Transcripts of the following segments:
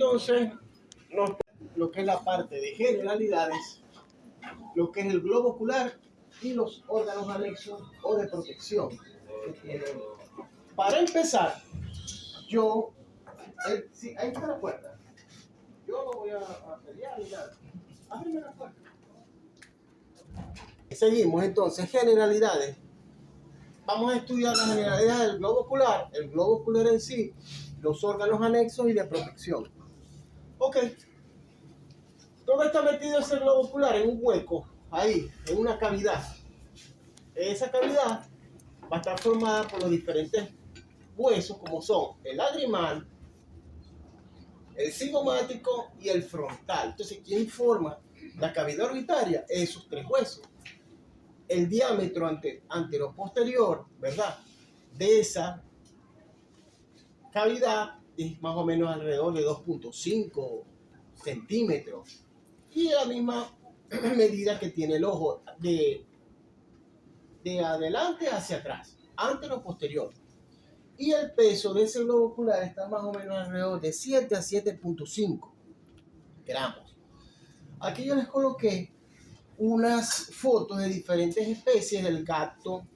Entonces, lo que es la parte de generalidades, lo que es el globo ocular y los órganos anexos o de protección que tiene. Para empezar, sí, ahí está la puerta. Yo no voy a pelear ni nada. Ábreme la puerta. Seguimos entonces, generalidades. Vamos a estudiar las generalidades del globo ocular, el globo ocular en sí, los órganos anexos y de protección. Ok. ¿Dónde está metido ese globo ocular? En un hueco, ahí, en una cavidad. Esa cavidad va a estar formada por los diferentes huesos, como son el lagrimal, el cigomático y el frontal. Entonces, ¿quién forma la cavidad orbitaria? Esos tres huesos. El diámetro antero-posterior, ¿verdad?, de esa cavidad es más o menos alrededor de 2.5 centímetros. Y la misma medida que tiene el ojo de adelante hacia atrás, antero-posterior. Y el peso de ese globo ocular está más o menos alrededor de 7 a 7.5 gramos. Aquí yo les coloqué unas fotos de diferentes especies del gato,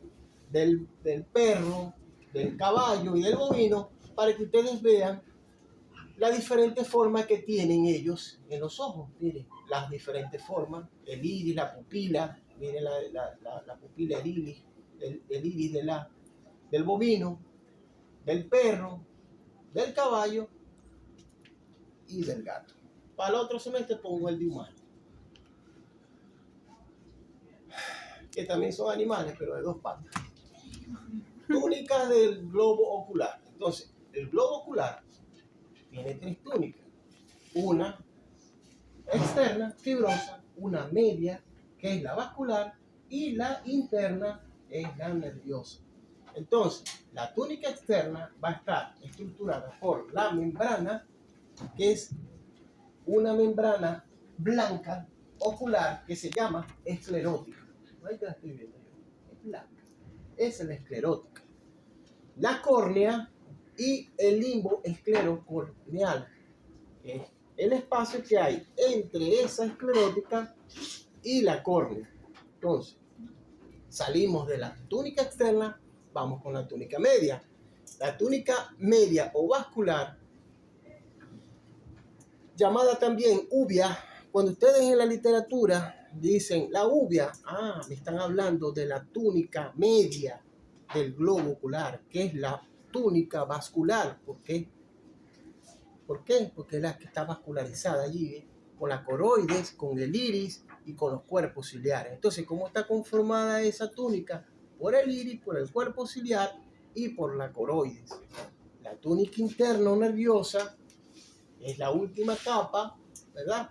del perro, del caballo y del bovino, para que ustedes vean la diferente forma que tienen ellos en los ojos. Miren, las diferentes formas, el iris, la pupila, miren la pupila, el iris del bovino, del perro, del caballo y del gato. Para el otro semestre pongo el de humano, que también son animales, pero de dos patas. Túnicas del globo ocular. Entonces, el globo ocular tiene tres túnicas. Una externa, fibrosa, una media, que es la vascular, y la interna es la nerviosa. Entonces, la túnica externa va a estar estructurada por la membrana, que es una membrana blanca ocular que se llama esclerótica. Ahí te la estoy viendo yo. Es blanca. Esa es la esclerótica. La córnea y el limbo esclerocorneal. Es el espacio que hay entre esa esclerótica y la córnea. Entonces, salimos de la túnica externa, vamos con la túnica media. La túnica media o vascular, llamada también uvea, cuando ustedes en la literatura dicen la uvea, me están hablando de la túnica media del globo ocular, que es la túnica vascular. ¿Por qué? ¿Por qué? Porque es la que está vascularizada allí, con la coroides, con el iris y con los cuerpos ciliares. Entonces, ¿cómo está conformada esa túnica? Por el iris, por el cuerpo ciliar y por la coroides. La túnica interna o nerviosa es la última capa, ¿verdad?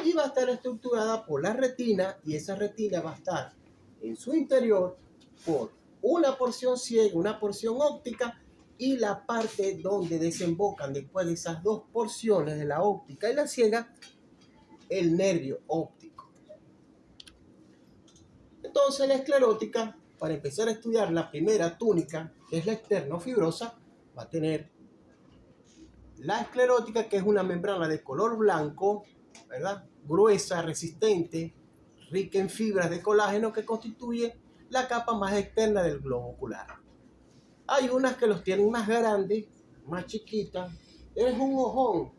Y va a estar estructurada por la retina, y esa retina va a estar en su interior por una porción ciega, una porción óptica, y la parte donde desembocan después de esas dos porciones de la óptica y la ciega, el nervio óptico. Entonces la esclerótica, para empezar a estudiar la primera túnica, que es la externa o fibrosa, va a tener la esclerótica, que es una membrana de color blanco, ¿verdad?, gruesa, resistente, rica en fibras de colágeno, que constituye la capa más externa del globo ocular. Hay unas que los tienen más grandes, más chiquitas. Eres un ojón,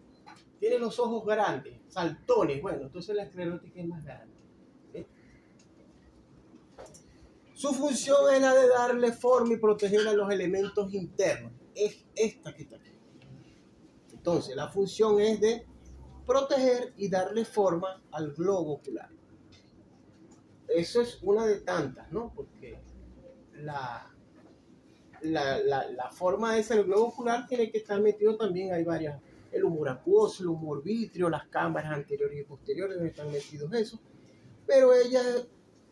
tiene los ojos grandes, saltones. Bueno, entonces la esclerótica es más grande. ¿Sí? Su función es la de darle forma y proteger a los elementos internos. Es esta que está aquí. Entonces, la función es de proteger y darle forma al globo ocular. Eso es una de tantas, ¿no? Porque la forma esa del globo ocular tiene que estar metido también, hay varias, el humor acuoso, el humor vítreo, las cámaras anteriores y posteriores donde están metidos eso, pero ella,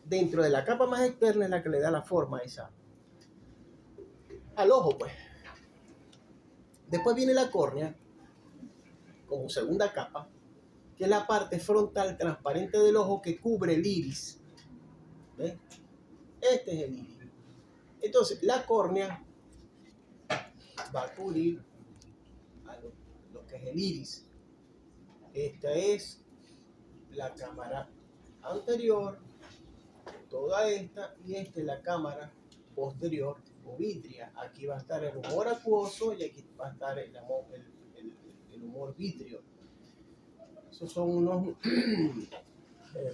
dentro de la capa más externa, es la que le da la forma esa al ojo, pues. Después viene la córnea, como segunda capa, que es la parte frontal transparente del ojo que cubre el iris. ¿Ves? Este es el iris. Entonces, la córnea va a cubrir a lo que es el iris. Esta es la cámara anterior, toda esta, y esta es la cámara posterior o vitrea. Aquí va a estar el humor acuoso y aquí va a estar el humor vítreo. Esos son unos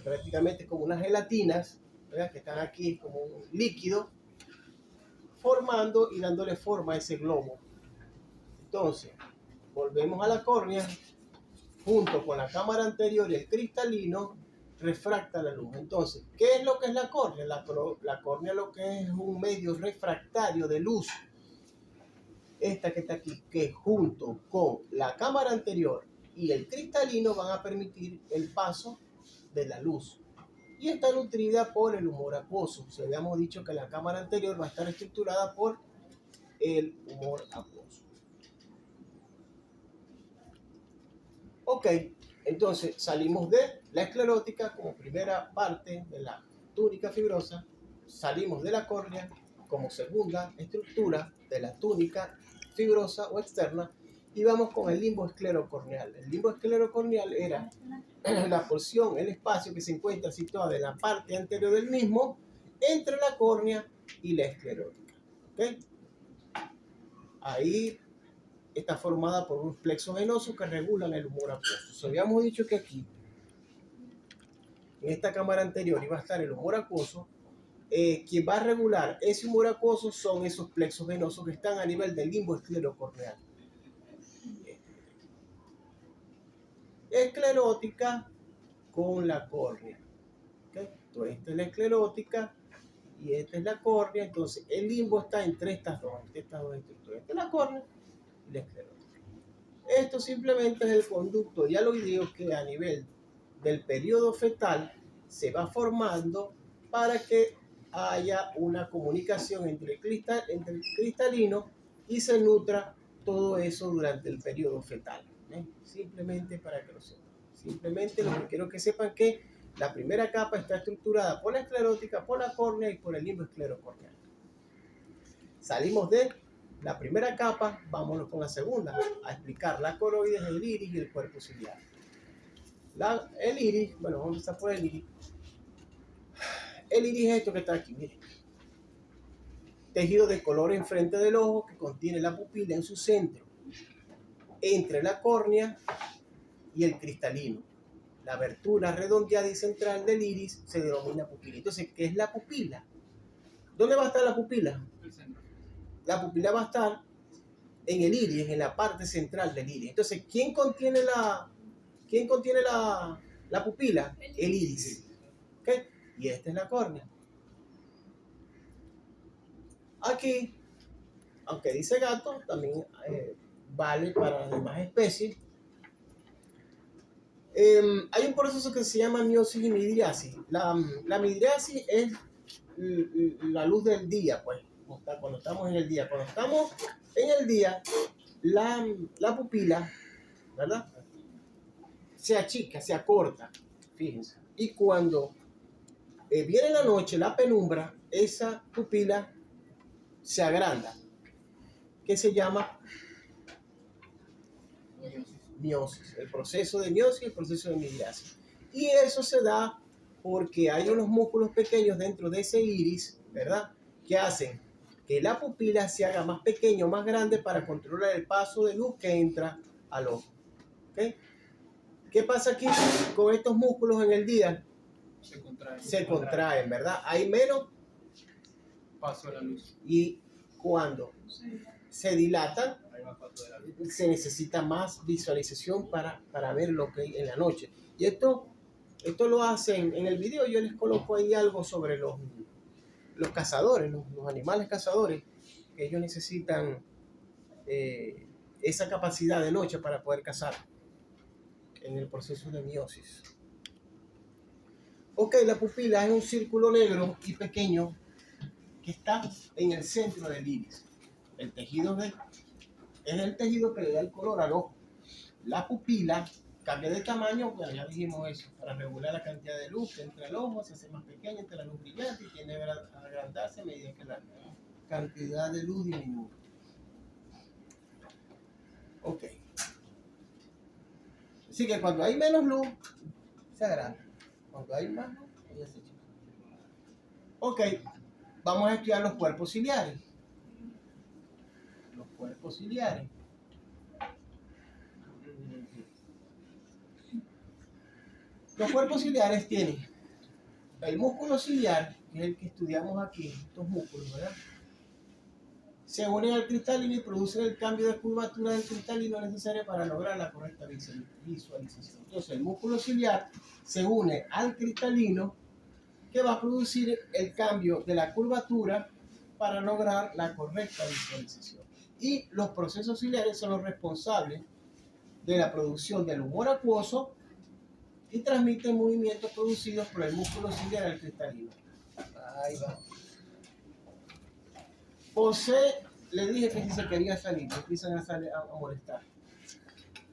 prácticamente como unas gelatinas, ¿verdad? Que están aquí como un líquido formando y dándole forma a ese globo. Entonces, volvemos a la córnea, junto con la cámara anterior y el cristalino, refracta la luz. Entonces, ¿qué es lo que es la córnea? La córnea lo que es un medio refractario de luz. Esta que está aquí, que junto con la cámara anterior y el cristalino van a permitir el paso de la luz. Y está nutrida por el humor acuoso. Si habíamos dicho que la cámara anterior va a estar estructurada por el humor acuoso. Ok, entonces salimos de la esclerótica como primera parte de la túnica fibrosa, salimos de la córnea como segunda estructura de la túnica fibrosa o externa y vamos con el limbo esclerocorneal. El limbo esclerocorneal era la porción, el espacio que se encuentra situado en la parte anterior del mismo entre la córnea y la esclerótica. ¿Okay? Ahí está formada por unos plexos venosos que regulan el humor acuoso. Habíamos dicho que aquí, en esta cámara anterior, iba a estar el humor acuoso. Quien va a regular ese humor acuoso son esos plexos venosos que están a nivel del limbo esclerocorneal. Esclerótica con la córnea. ¿Okay? Entonces, esta es la esclerótica y esta es la córnea. Entonces, el limbo está entre estas dos estructuras. Esta es la córnea y la esclerótica. Esto simplemente es el conducto dialoideo que a nivel del periodo fetal se va formando para que haya una comunicación entre el cristalino y se nutra todo eso durante el periodo fetal. Simplemente para que lo sepan. Simplemente lo que quiero que sepan que la primera capa está estructurada por la esclerótica, por la córnea y por el limbo esclerocorneal. Salimos de la primera capa, vámonos con la segunda, a explicar la coroides, el iris y el cuerpo ciliar. El iris, bueno, vamos a empezar por el iris. El iris es esto que está aquí, miren. Tejido de color enfrente del ojo que contiene la pupila en su centro, entre la córnea y el cristalino. La abertura redondeada y central del iris se denomina pupila. Entonces, ¿qué es la pupila? ¿Dónde va a estar la pupila? El centro. La pupila va a estar en el iris, en la parte central del iris. Entonces, ¿quién contiene la pupila? El iris. ¿Okay? Y esta es la córnea. Aquí, aunque dice gato, también vale para las demás especies. Hay un proceso que se llama miosis y midriasis. La midriasis es la luz del día, pues, cuando estamos en el día. Cuando estamos en el día, la pupila, ¿verdad?, se achica, se acorta, fíjense. Y cuando viene la noche, la penumbra, esa pupila se agranda, que se llama miosis. El proceso de miosis y el proceso de midriasis. Y eso se da porque hay unos músculos pequeños dentro de ese iris, ¿verdad?, que hacen que la pupila se haga más pequeña o más grande para controlar el paso de luz que entra al ojo. ¿Okay? ¿Qué pasa aquí con estos músculos en el día? Se contraen, ¿verdad? Hay menos paso de la luz. Y cuando se dilatan, se necesita más visualización para ver lo que hay en la noche. Y esto lo hacen en el video. Yo les coloco ahí algo sobre los cazadores, los animales cazadores, que ellos necesitan esa capacidad de noche para poder cazar en el proceso de miosis. Ok, la pupila es un círculo negro y pequeño que está en el centro del iris. El tejido es el tejido que le da el color al ojo. La pupila cambia de tamaño, pues ya dijimos eso, para regular la cantidad de luz que entra al ojo, se hace más pequeña entre la luz brillante y tiende a agrandarse a medida que la cantidad de luz disminuye. Ok. Así que cuando hay menos luz, se agranda. Cuando hay más luz, ella se chica. Ok, vamos a estudiar los cuerpos ciliares. Los cuerpos ciliares. Los cuerpos ciliares tienen el músculo ciliar, que es el que estudiamos aquí, estos músculos, ¿verdad? Se unen al cristalino y producen el cambio de curvatura del cristalino necesario para lograr la correcta visualización. Entonces, el músculo ciliar se une al cristalino que va a producir el cambio de la curvatura para lograr la correcta visualización. Y los procesos ciliares son los responsables de la producción del humor acuoso y transmiten movimientos producidos por el músculo ciliar al cristalino. Ahí va. Posee, le dije que si se quería salir, empiezan a molestar.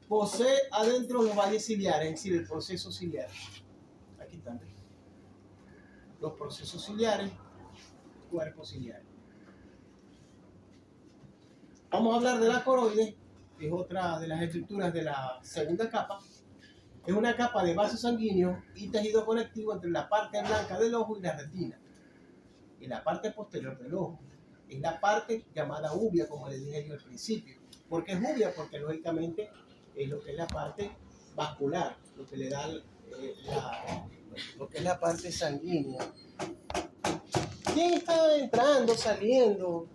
Posee adentro los valles ciliares, es decir, el proceso ciliar. Aquí están. Los procesos ciliares, cuerpos ciliares. Vamos a hablar de la coroide, que es otra de las estructuras de la segunda capa. Es una capa de vaso sanguíneo y tejido conectivo entre la parte blanca del ojo y la retina. Y la parte posterior del ojo. Es la parte llamada úvea, como les dije yo al principio. ¿Por qué es úvea? Porque lógicamente es lo que es la parte vascular, lo que le da lo que es la parte sanguínea. ¿Quién está entrando, saliendo?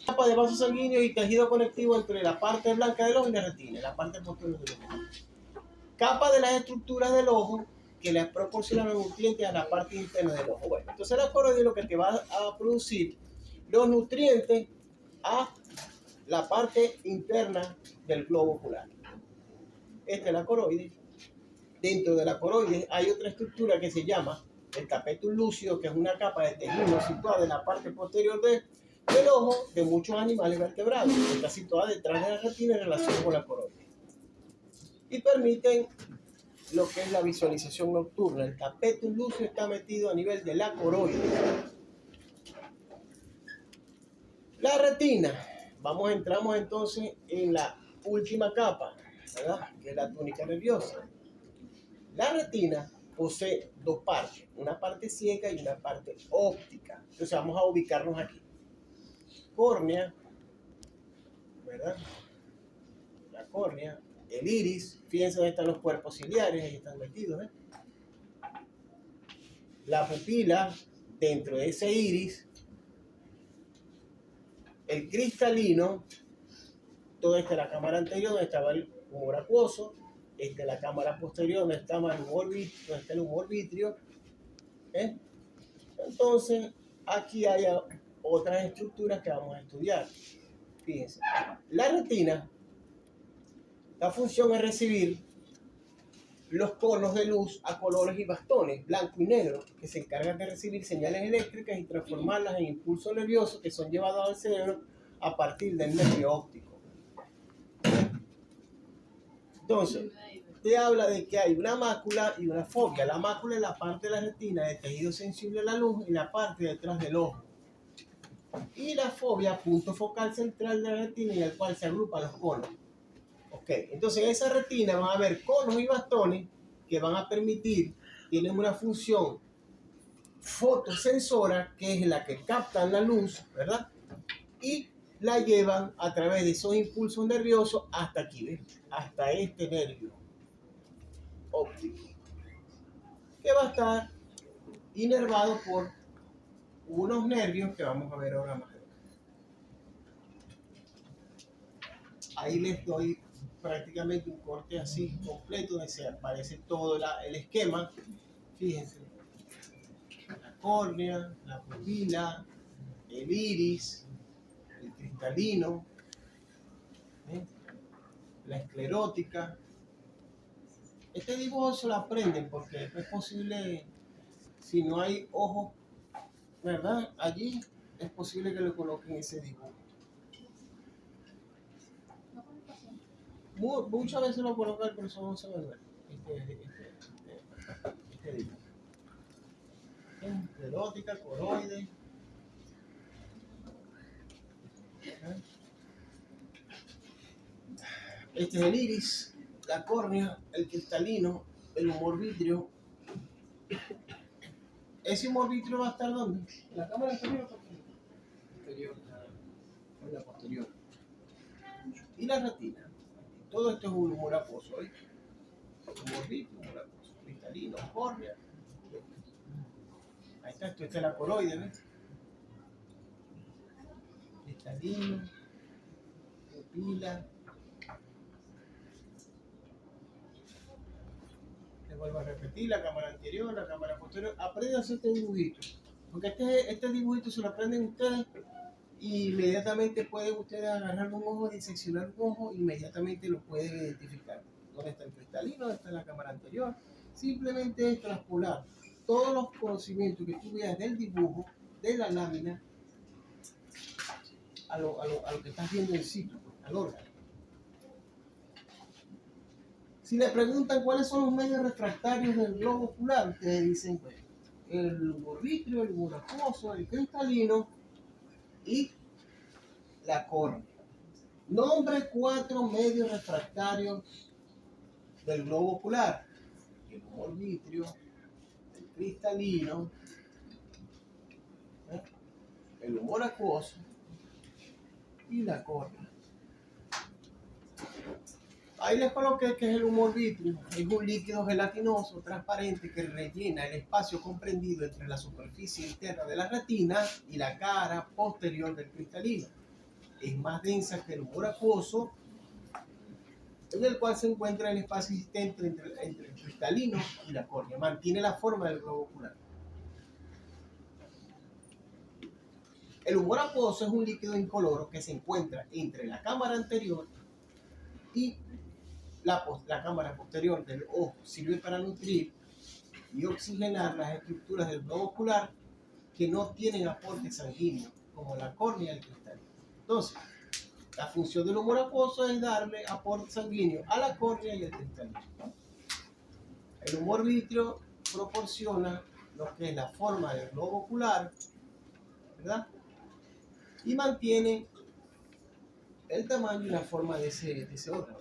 Capa de vaso sanguíneo y tejido conectivo entre la parte blanca del ojo y la retina, la parte posterior del ojo. Capa de las estructuras del ojo que les proporcionan los nutrientes a la parte interna del ojo. Bueno, entonces la coroide es lo que te va a producir los nutrientes a la parte interna del globo ocular. Esta es la coroide. Dentro de la coroide hay otra estructura que se llama el tapetum lúcido, que es una capa de tejido situada en la parte posterior del ojo de muchos animales vertebrados. Está situada detrás de la retina en relación con la coroide. Y permiten lo que es la visualización nocturna. El tapetum lúcido está metido a nivel de la coroide. La retina. Entramos entonces en la última capa, ¿verdad? Que es la túnica nerviosa. La retina posee dos partes, una parte ciega y una parte óptica. Entonces vamos a ubicarnos aquí. Córnea, ¿verdad? La córnea, el iris, fíjense dónde están los cuerpos ciliares, ahí están metidos, ¿eh? La pupila, dentro de ese iris, el cristalino, toda esta es la cámara anterior donde estaba el humor acuoso, esta es la cámara posterior donde estaba el humor vitrio, ¿eh? Entonces, aquí hay otras estructuras que vamos a estudiar. Fíjense, la retina, la función es recibir los conos de luz a colores y bastones, blanco y negro, que se encargan de recibir señales eléctricas y transformarlas en impulsos nerviosos que son llevados al cerebro a partir del nervio óptico. Entonces, te habla de que hay una mácula y una fovea. La mácula es la parte de la retina de tejido sensible a la luz y la parte detrás del ojo. Y la fovea, punto focal central de la retina en el cual se agrupan los conos. Ok, entonces en esa retina van a haber conos y bastones que van a permitir, tienen una función fotosensora que es la que captan la luz, ¿verdad? Y la llevan a través de esos impulsos nerviosos hasta aquí, ¿ves? Hasta este nervio óptico, que va a estar inervado por unos nervios que vamos a ver ahora más. Ahí les doy prácticamente un corte así completo donde se aparece todo el esquema. Fíjense, la córnea, la pupila, el iris, el cristalino, la esclerótica. Este dibujo se lo aprenden porque es posible, si no hay ojos, ¿verdad? Allí es posible que lo coloquen ese dibujo. Muchas veces lo colocan, pero eso no se ve. Este dibujo. Esclerótica, coroide. Este es el iris. la córnea, el cristalino, el humor vítreo. ¿Ese humor vítreo va a estar dónde? ¿En la cámara anterior o posterior? Posterior. En la posterior. Y la retina. Todo esto es un humor acuoso, ¿eh? Humor vítreo, humor acuoso, cristalino, córnea. Ahí está, esto es la coroide, ¿ves? Cristalino, pupila. Les vuelvo a repetir, la cámara anterior, la cámara posterior. Aprendan a hacer este dibujito. Porque este dibujito se lo aprenden ustedes y inmediatamente pueden ustedes agarrar un ojo, diseccionar un ojo, inmediatamente lo pueden identificar. ¿Dónde está el cristalino? ¿Dónde está la cámara anterior? Simplemente es traspolar todos los conocimientos que tú veas del dibujo, de la lámina, a lo que estás viendo en sitio, al órgano. Si le preguntan cuáles son los medios refractarios del globo ocular, ustedes dicen, pues, el humor vítreo, el humor acuoso, el cristalino y la córnea. Nombre 4 medios refractarios del globo ocular: el humor vítreo, el cristalino, el humor acuoso y la córnea. Ahí les coloqué que es el humor vítreo. Es un líquido gelatinoso transparente que rellena el espacio comprendido entre la superficie interna de la retina y la cara posterior del cristalino. Es más densa que el humor acuoso, en el cual se encuentra el espacio existente entre el cristalino y la córnea. Mantiene la forma del globo ocular. El humor acuoso es un líquido incoloro que se encuentra entre la cámara anterior y la cámara posterior del ojo. Sirve para nutrir y oxigenar las estructuras del globo ocular que no tienen aporte sanguíneo, como la córnea y el cristalino. Entonces, la función del humor acuoso es darle aporte sanguíneo a la córnea y al cristalino. El humor vítreo proporciona lo que es la forma del globo ocular, ¿verdad? Y mantiene el tamaño y la forma de ese órgano.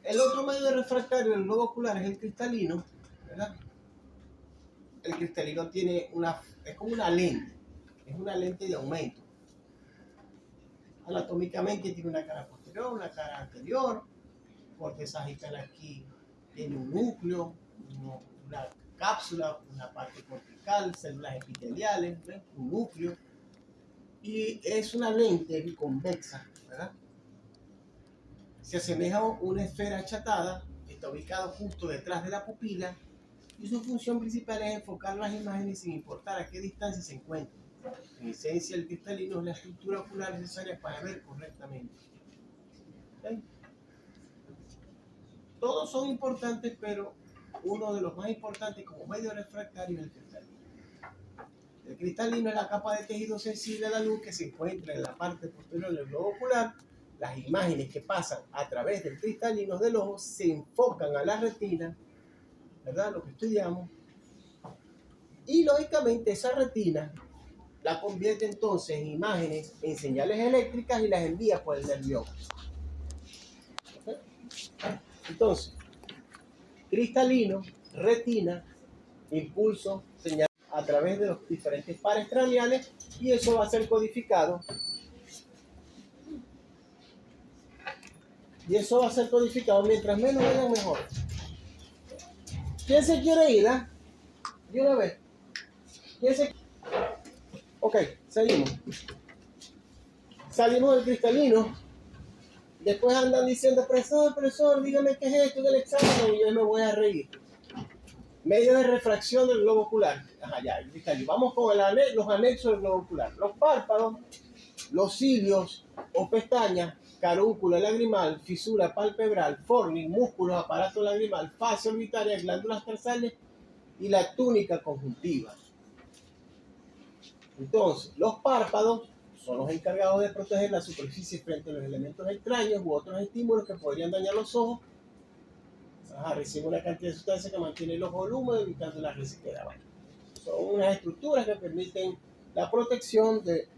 El otro medio refractario del globo ocular es el cristalino, ¿verdad? El cristalino es como una lente, es una lente de aumento. Anatómicamente tiene una cara posterior, una cara anterior, corte sagital aquí tiene un núcleo, una cápsula, una parte cortical, células epiteliales, ¿ves? Un núcleo, y es una lente biconvexa, ¿verdad? Se asemeja a una esfera achatada, está ubicado justo detrás de la pupila y su función principal es enfocar las imágenes sin importar a qué distancia se encuentren. En esencia, el cristalino es la estructura ocular necesaria para ver correctamente. ¿Okay? Todos son importantes, pero uno de los más importantes como medio refractario es el cristalino. El cristalino es la capa de tejido sensible a la luz que se encuentra en la parte posterior del globo ocular. Las imágenes que pasan a través del cristalino del ojo se enfocan a la retina, ¿verdad? Lo que estudiamos. Y lógicamente esa retina la convierte entonces en imágenes, en señales eléctricas y las envía por el nervio. ¿Okay? Entonces, cristalino, retina, impulso, señal a través de los diferentes pares craneales y eso va a ser codificado. Y eso va a ser codificado. Mientras menos vengan, mejor. ¿Quién se quiere ir? De una vez. ¿Quién se... Ok, seguimos. Salimos del cristalino. Después andan diciendo, profesor, dígame qué es esto del examen y yo me voy a reír. Medio de refracción del globo ocular. Ajá, ya, el cristalino. Vamos con los anexos del globo ocular. Los párpados, los cilios o pestañas, carúncula lagrimal, fisura palpebral, fornix, músculos, aparato lagrimal, fascia orbitaria, glándulas tersales y la túnica conjuntiva. Entonces, los párpados son los encargados de proteger la superficie frente a los elementos extraños u otros estímulos que podrían dañar los ojos. Recibe una cantidad de sustancia que mantiene el ojo húmedo evitando la resequedad. Son unas estructuras que permiten la protección de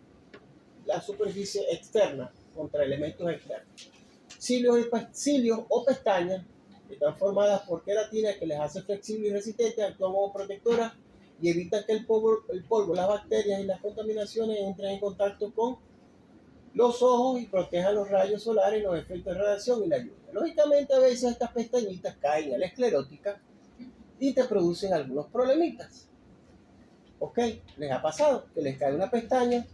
la superficie externa contra elementos externos. Cilios o pestañas que están formadas por queratina que les hace flexibles y resistentes, actúan como protectoras y evitan que el polvo, las bacterias y las contaminaciones entren en contacto con los ojos y protejan los rayos solares y los efectos de radiación y la lluvia. Lógicamente, a veces estas pestañitas caen a la esclerótica y te producen algunos problemitas. ¿Ok? ¿Les ha pasado que les cae una pestaña?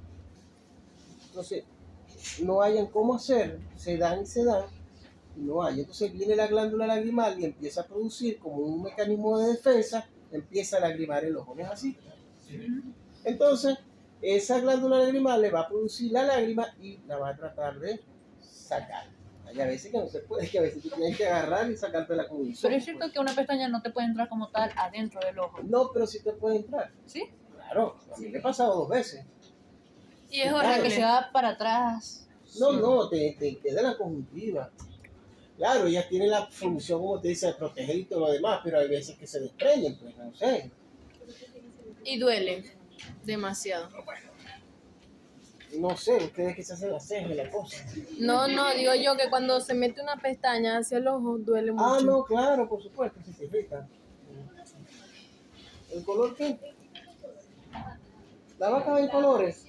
Entonces, no hayan cómo hacer, se dan, y no hay. Entonces viene la glándula lagrimal y empieza a producir como un mecanismo de defensa, empieza a lagrimar el ojo. ¿No es así? Entonces, esa glándula lagrimal le va a producir la lágrima y la va a tratar de sacar. Hay a veces que no se puede, que a veces tú tienes que agarrar y sacártela con un Pero es cierto que una pestaña no te puede entrar como tal adentro del ojo. No, pero sí te puede entrar. ¿Sí? Claro, a mí me he pasado 2 veces. Y es horrible. Que se va para atrás. No, te queda la conjuntiva. Claro, ellas tienen la función, como te dice, de proteger y todo lo demás, pero hay veces que se desprenden, pues no sé. Y duele demasiado. No sé, ustedes que se hacen las cejas y la cosa. No, digo yo que cuando se mete una pestaña hacia el ojo duele mucho. Ah, no, claro, por supuesto, se irrita. ¿El color qué? ¿La vaca en colores?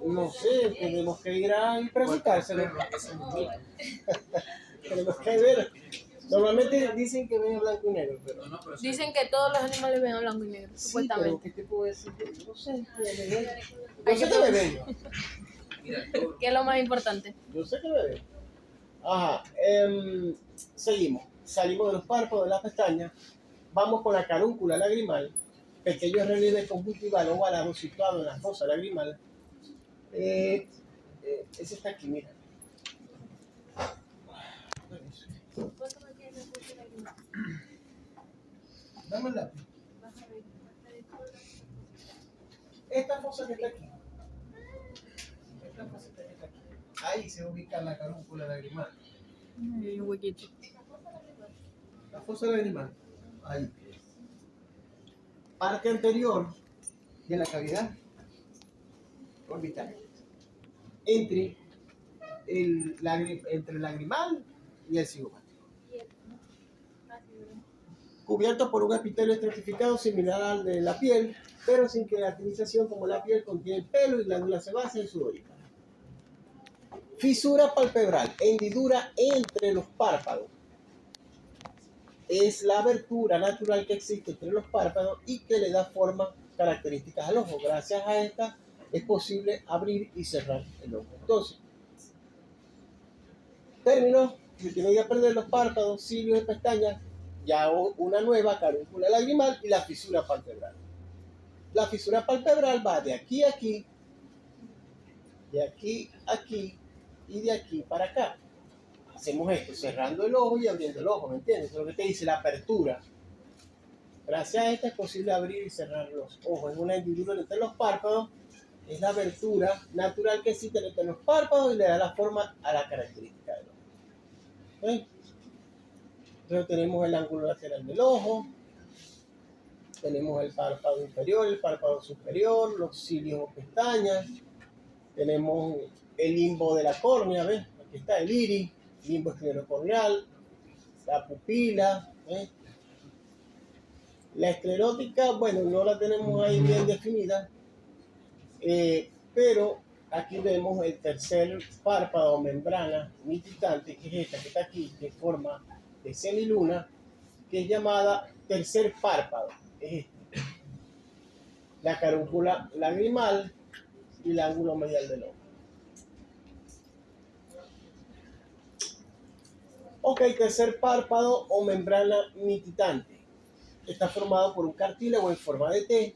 No sé, tenemos que ir a preguntárselo. Tenemos que ver. Normalmente dicen que ven blanco y negro, pero... Dicen que todos los animales ven a blanco y negro, Sí, supuestamente. pero ¿qué te puedo decir? Yo no sé, yo sé que me ven. ¿Qué es lo más importante? Yo sé que me ven. Ajá, seguimos. Salimos de los párpados, de las pestañas. Vamos con la carúncula lagrimal, pequeño relieve conjuntival ovalado situado en la fosa lagrimal. Ese está aquí, mira. Dame el lápiz. Esta fosa que está aquí. Esta fosa que está aquí. Ahí se ubica la carúncula lagrimal. Hay un huequito. La fosa lagrimal. Ahí. Parte anterior de la cavidad orbital. Entre el lagrimal y el cigomático. Cubierto por un epitelio estratificado similar al de la piel, pero sin queratinización como la piel contiene pelo y glándulas sebáceas y sudoríparas. Fisura palpebral, hendidura entre los párpados. Es la abertura natural que existe entre los párpados y que le da forma características al ojo. Gracias a esta es posible abrir y cerrar el ojo. Entonces, términos, si tienen que perder los párpados, cilios y pestañas, ya una nueva carúncula lagrimal y la fisura palpebral. La fisura palpebral va de aquí a aquí, de aquí a aquí y de aquí para acá. Hacemos esto, cerrando el ojo y abriendo el ojo, ¿me entiendes? Eso es lo que te dice la apertura. Gracias a esta es posible abrir y cerrar los ojos. Es una hendidura entre los párpados, es la abertura natural que existe entre los párpados y le da la forma a la característica del ojo. ¿Okay? Entonces tenemos el ángulo lateral del ojo, tenemos el párpado inferior, el párpado superior, los cilios o pestañas, tenemos el limbo de la córnea, ¿ves? Aquí está el iris, limbo esclerocorneal, la pupila, ¿ves? La esclerótica, bueno, no la tenemos ahí bien definida, pero aquí vemos el tercer párpado o membrana mititante, que es esta que está aquí, que forma de semiluna, que es llamada tercer párpado. Es este. La carúncula lagrimal y el ángulo medial del ojo. Ok, tercer párpado o membrana mititante. Está formado por un cartílago en forma de T,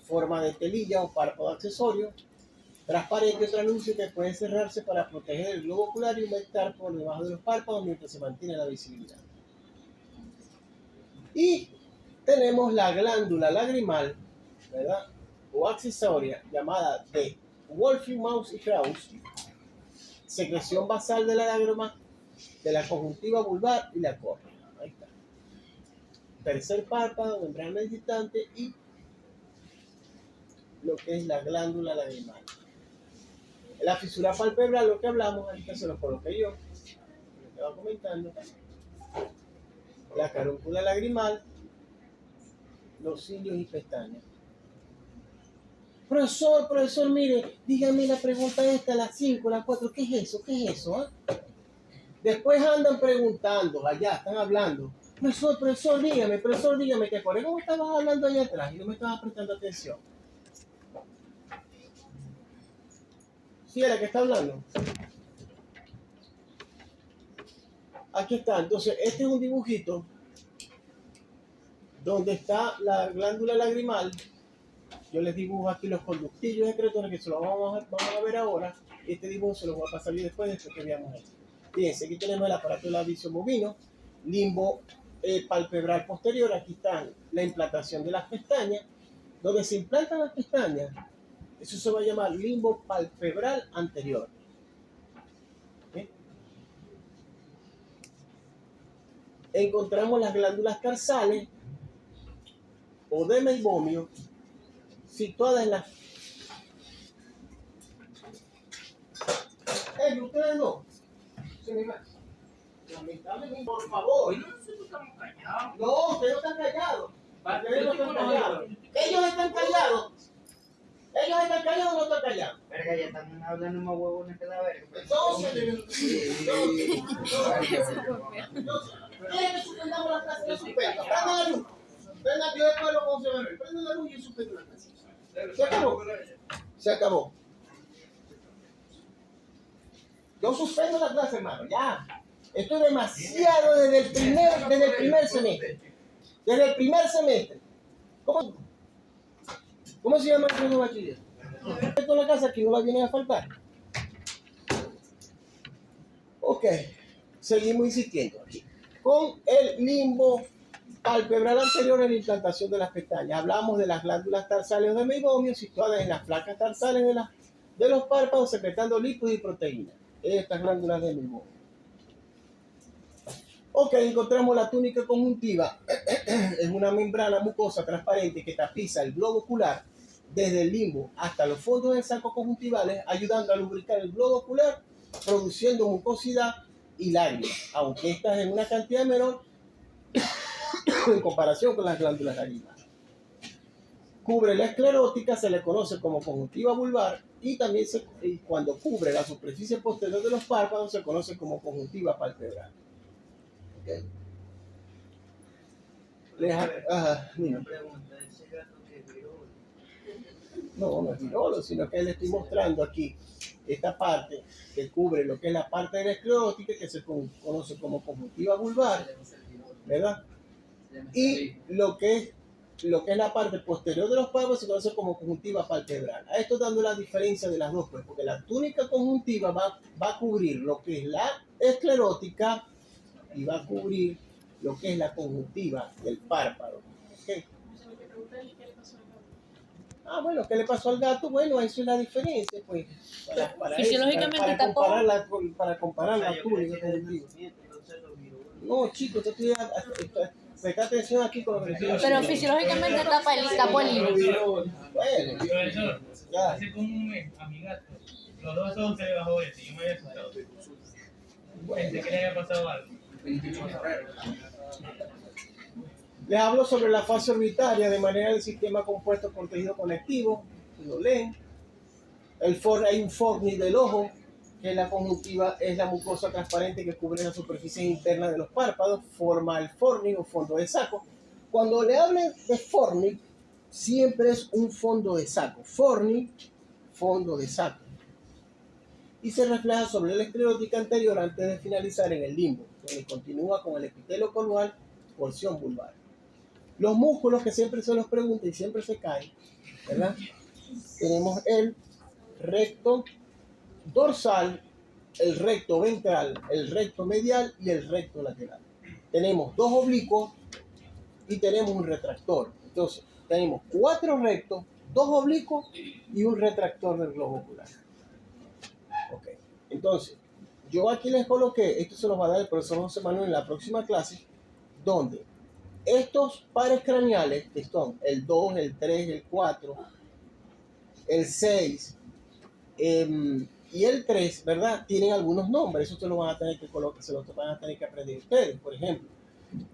forma de telilla o párpado accesorio, transparente o translúcido que puede cerrarse para proteger el globo ocular y humectar por debajo de los párpados mientras se mantiene la visibilidad. Y tenemos la glándula lagrimal, ¿verdad? O accesoria, llamada de Wolfram y Krauss, secreción basal de la lágrima, de la conjuntiva vulvar y la córnea. Ahí está. Tercer párpado, membrana distante y lo que es la glándula lagrimal. La fisura palpebral, lo que hablamos, ahorita se lo coloqué yo. estaba comentando, la carúncula lagrimal, los cilios y pestañas. Profesor, mire, dígame la pregunta esta, la 5, la 4, ¿qué es eso? ¿Qué es eso? Después andan preguntando, allá están hablando. Profesor, dígame, ¿te acuerdas cómo estabas hablando allá atrás y no me estabas prestando atención? ¿Sí era que está hablando? Aquí está, entonces este es un dibujito donde está la glándula lagrimal. Yo les dibujo aquí los conductillos excretores que se lo vamos a ver ahora. Este dibujo se lo voy a pasar yo después que veamos esto. Fíjense, aquí tenemos el aparato de la visión bovino, limbo palpebral posterior. Aquí está la implantación de las pestañas. Donde se implantan las pestañas, eso se va a llamar limbo palpebral anterior. ¿Sí? Encontramos las glándulas tarsales o de meibomio situadas en las... ustedes no. Se me va. Lamentablemente, por favor. Nosotros estamos callados. No, ustedes no están callados. Ustedes no están callados. Ellos están callados. Ellos están callados o no están callados. Verga, ya están hablando más huevones que la verga. Entonces, ¿quieren que suspendamos la clase? Yo suspendo. Prendan la luz. Prendan, yo después lo vamos a ver. Prendan la luz y yo suspendo la clase. Se acabó. Se acabó. Yo suspendo la clase, hermano. Ya. Esto es demasiado desde el primer semestre. Desde el primer semestre. ¿Cómo se llama el segundo bachiller? Esto en la casa aquí no la vienen a faltar. Ok. Seguimos insistiendo aquí. Con el limbo palpebral anterior en la implantación de las pestañas. Hablamos de las glándulas tarsales de meibomio situadas en las placas tarsales de los párpados secretando lípidos y proteínas. Estas glándulas de meibomio. Ok, encontramos la túnica conjuntiva. Es una membrana mucosa transparente que tapiza el globo ocular desde el limbo hasta los fondos del saco conjuntivales, ayudando a lubricar el globo ocular, produciendo mucosidad y lágrimas, aunque estas en una cantidad menor en comparación con las glándulas lagrimales. Cubre la esclerótica, se le conoce como conjuntiva vulvar, y también cuando cubre la superficie posterior de los párpados se conoce como conjuntiva palpebral. Okay. Una pregunta, ¿ese gato que es virolo? No es virolo, sino que le estoy mostrando aquí esta parte que cubre lo que es la parte de la esclerótica, que se conoce como conjuntiva vulvar, ¿verdad? Y lo que es la parte posterior de los párpados se conoce como conjuntiva palpebral. A esto dando la diferencia de las dos, pues, porque la túnica conjuntiva va a cubrir lo que es la esclerótica y va a cubrir lo que es la conjuntiva del párpado. ¿Okay? Bueno, ¿qué le pasó al gato? Bueno, eso es la diferencia, pues. Fisiológicamente para comparar la túnica conjuntiva. No, chicos, presta atención aquí con lo que estoy diciendo. Pero fisiológicamente tapó el hilo. Bueno, Profesor, ya. hace como un mes a mi gato, los dos ojos se le bajó eso y yo me había asustado. Pensé que le había pasado algo. Les hablo sobre la fase orbitaria de manera del sistema compuesto por tejido conectivo. Lo leen. Hay un fornix del ojo, que la conjuntiva es la mucosa transparente que cubre la superficie interna de los párpados, forma el fornix o fondo de saco. Cuando le hablen de fornix, siempre es un fondo de saco. Fornix, fondo de saco. Y se refleja sobre la esclerótica anterior antes de finalizar en el limbo, donde continúa con el epitelio cornual, porción vulvar. Los músculos que siempre se los pregunta y siempre se caen, ¿verdad? Tenemos el recto dorsal, el recto ventral, el recto medial y el recto lateral. Tenemos dos oblicuos y tenemos un retractor. Entonces, tenemos 4 rectos, 2 oblicuos y un retractor del globo ocular. Ok, entonces, yo aquí les coloqué, esto se los va a dar el profesor José Manuel en la próxima clase, donde estos pares craneales, que son el 2, el 3, el 4, el 6, y el 3, ¿verdad? Tienen algunos nombres, eso se lo van a tener que colocar, se lo van a tener que aprender ustedes. Por ejemplo,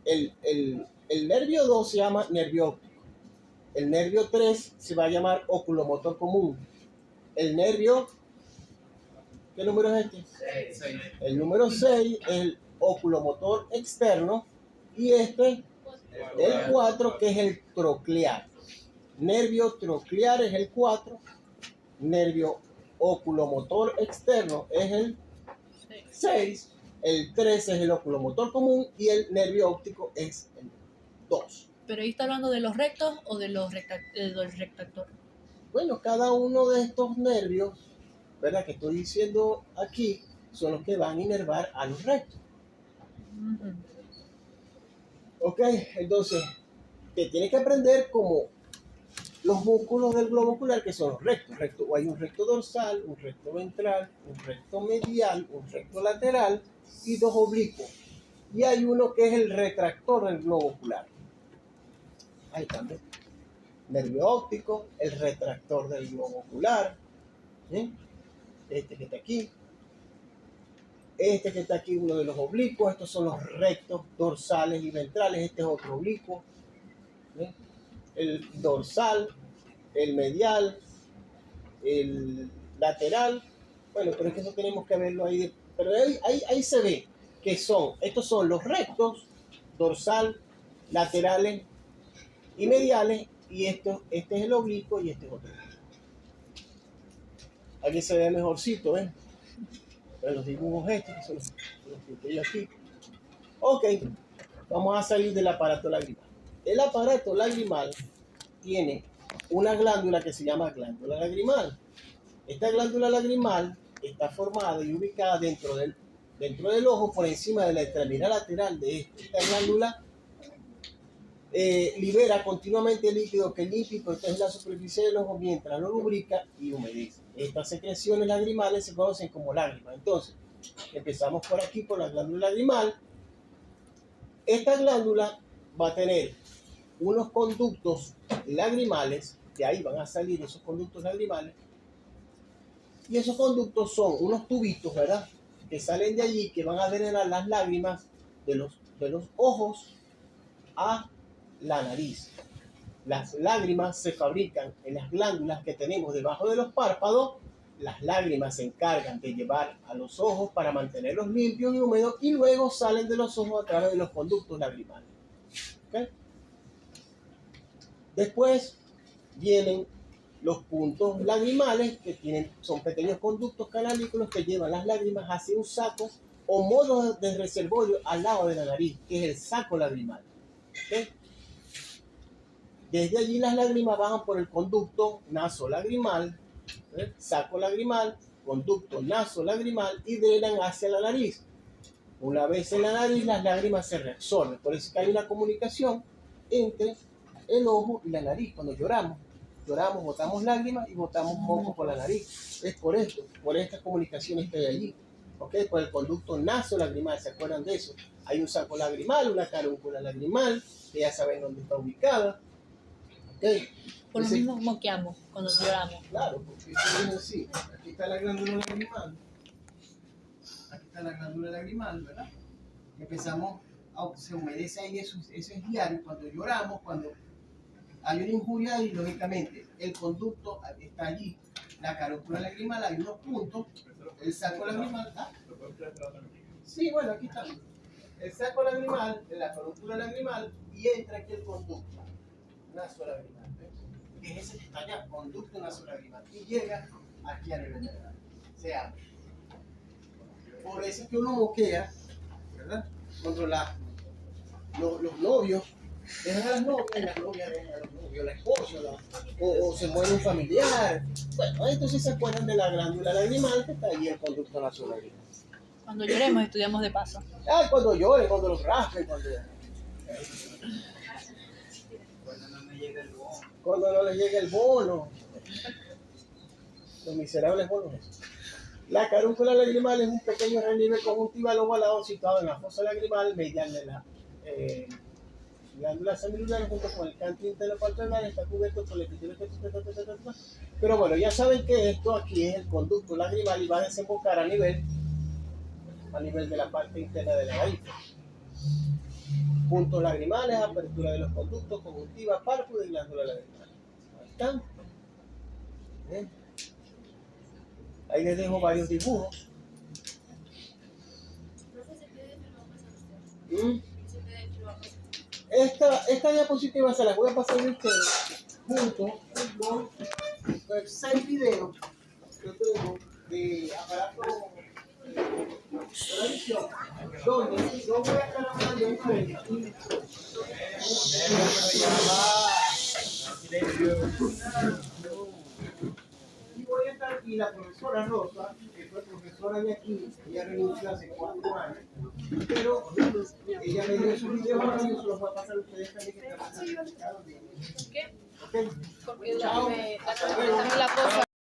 el nervio 2 se llama nervio óptico. El nervio 3 se va a llamar oculomotor común. El nervio, ¿qué número es este? 6. El número 6 es el oculomotor externo y este, el 4, que es el troclear. Nervio troclear es el 4, nervio oculomotor externo es el 6, el 3 es el oculomotor común y el nervio óptico es el 2. Pero ahí está hablando de los rectos o de los del retractor. Bueno, cada uno de estos nervios, ¿verdad? Que estoy diciendo aquí, son los que van a inervar a los rectos. Ok, entonces, te tienes que aprender como los músculos del globo ocular, que son los rectos. Hay un recto dorsal, un recto ventral, un recto medial, un recto lateral y 2 oblicuos. Y hay uno que es el retractor del globo ocular. Ahí también. Nervio óptico, el retractor del globo ocular. ¿Sí? Este que está aquí. Este que está aquí, uno de los oblicuos. Estos son los rectos dorsales y ventrales. Este es otro oblicuo. ¿Sí? El dorsal, el medial, el lateral. Bueno, pero es que eso tenemos que verlo ahí. Pero ahí se ve que estos son los rectos, dorsal, laterales y mediales, y este es el oblicuo y este es otro. Aquí se ve mejorcito, ¿ven? Pero los dibujos estos, que son los que estoy aquí. Ok, vamos a salir del aparato lagrimal. El aparato lagrimal tiene una glándula que se llama glándula lagrimal. Esta glándula lagrimal está formada y ubicada dentro del ojo, por encima de la extremidad lateral de esta glándula. Libera continuamente líquido que limpia y protege la superficie del ojo mientras lo lubrica y humedece. Estas secreciones lagrimales se conocen como lágrimas. Entonces, empezamos por aquí, por la glándula lagrimal. Esta glándula va a tener unos conductos lagrimales, de ahí van a salir esos conductos lagrimales, y esos conductos son unos tubitos, ¿verdad?, que salen de allí, que van a drenar las lágrimas de los ojos a la nariz. Las lágrimas se fabrican en las glándulas que tenemos debajo de los párpados. Las lágrimas se encargan de llevar a los ojos para mantenerlos limpios y húmedos, y luego salen de los ojos a través de los conductos lagrimales. ¿Okay? Después vienen los puntos lagrimales, que son pequeños conductos canalículos que llevan las lágrimas hacia un saco o modo de reservorio al lado de la nariz, que es el saco lagrimal. ¿Okay? Desde allí las lágrimas bajan por el conducto nasolagrimal, saco lagrimal, conducto nasolagrimal, y drenan hacia la nariz. Una vez en la nariz, las lágrimas se reabsorben. Por eso que hay una comunicación entre el ojo y la nariz. Cuando lloramos, botamos lágrimas y botamos moco por la nariz. Es por esto, por estas comunicaciones que hay allí. ¿Okay? Por el conducto nasolagrimal, ¿se acuerdan de eso? Hay un saco lagrimal, una carúncula lagrimal, que ya saben dónde está ubicada. ¿Okay? Por lo mismo moqueamos cuando lloramos. Claro, porque es así. Aquí está la glándula lagrimal. Aquí está la glándula lagrimal, ¿verdad? Empezamos, se humedece ahí, eso es diario. Cuando lloramos, cuando hay una injuria, y lógicamente el conducto está allí. La carúncula lagrimal, hay unos puntos. El saco lagrimal, ¿ah? Sí, bueno, aquí está. El saco lagrimal, la carúncula lagrimal, y entra aquí el conducto nasolagrimal, ¿ves? Que es ese que está allá, conducto nasolagrimal, y llega aquí a nivel general. Se abre. Por eso es que uno moquea, ¿verdad? Cuando los novios dejan a las novias dejan a los novios, la esposa, o se muere un familiar. Bueno, entonces se acuerdan de la glándula lagrimal que está allí, el conducto nasolagrimal. Cuando lloremos estudiamos de paso. Ah, cuando lloren, cuando los raspen, cuando no me llega el bono. cuando no les llega el bono. Los miserables bonos. La carúncula lagrimal es un pequeño relieve conjuntival ovalado situado en la fosa lagrimal medial glándula semilunar junto con el canto interno está cubierto por el epitelio. Pero bueno, ya saben que esto aquí es el conducto lagrimal y va a desembocar a nivel de la parte interna de la nariz. Puntos lagrimales, apertura de los conductos, conjuntiva, párpado y glándula lagrimal. Ahí están. ¿Bien? Ahí les dejo varios dibujos. Esta diapositiva se las voy a pasar a ustedes junto con 6 videos que yo tengo de aparato de televisión, donde yo voy a estar hablando de un y voy a estar aquí la profesora Rosa, que fue profesora de aquí, ella renunció hace 4 años, pero ella me dio sus videos ahora y yo se los voy a pasar a ustedes también que están acá. ¿Por qué? ¿Ok? Porque Chao. la cosa.